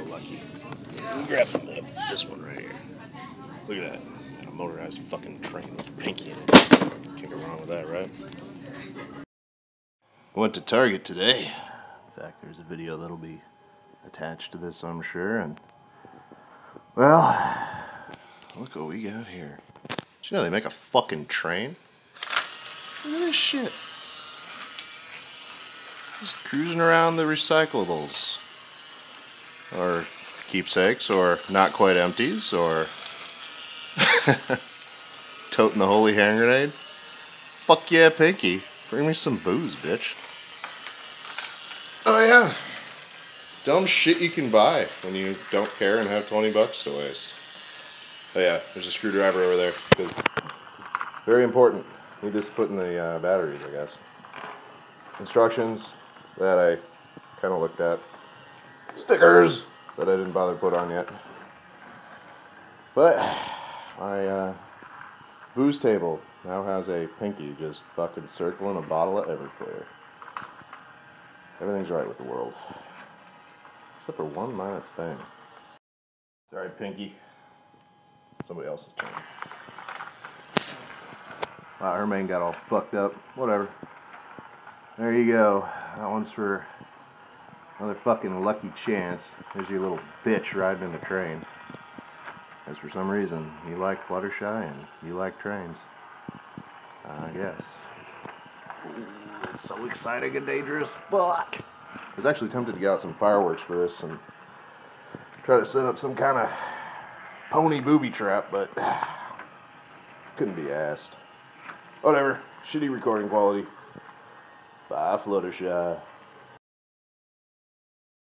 lucky. Grab this one right here. Look at that. A motorized fucking train with Pinky in it. Can't go wrong with that, right? Went to Target today. In fact, there's a video that'll be attached to this, I'm sure. And well, look what we got here. Did you know they make a fucking train? Look at this shit. Just cruising around the recyclables. Or keepsakes, or not quite empties, or toting the holy hand grenade. Fuck yeah, Pinky. Bring me some booze, bitch. Oh yeah. Dumb shit you can buy when you don't care and have $20 to waste. Oh yeah, there's a screwdriver over there. Because very important. Need this put in the batteries, I guess. Instructions that I kind of looked at. Stickers that I didn't bother to put on yet. But my booze table now has a Pinky just fucking circling a bottle of Everclear. Everything's right with the world. Except for one minor thing. Sorry, Pinky. Somebody else's turn. Wow, her mane got all fucked up. Whatever. There you go. That one's for another fucking lucky chance. Here's your little bitch riding in the train. Because for some reason, you like Fluttershy and you like trains. I guess. Ooh, it's so exciting and dangerous. Fuck! I was actually tempted to get out some fireworks for this and try to set up some kind of pony booby trap, but couldn't be asked. Whatever. Shitty recording quality. Bye, Fluttershy.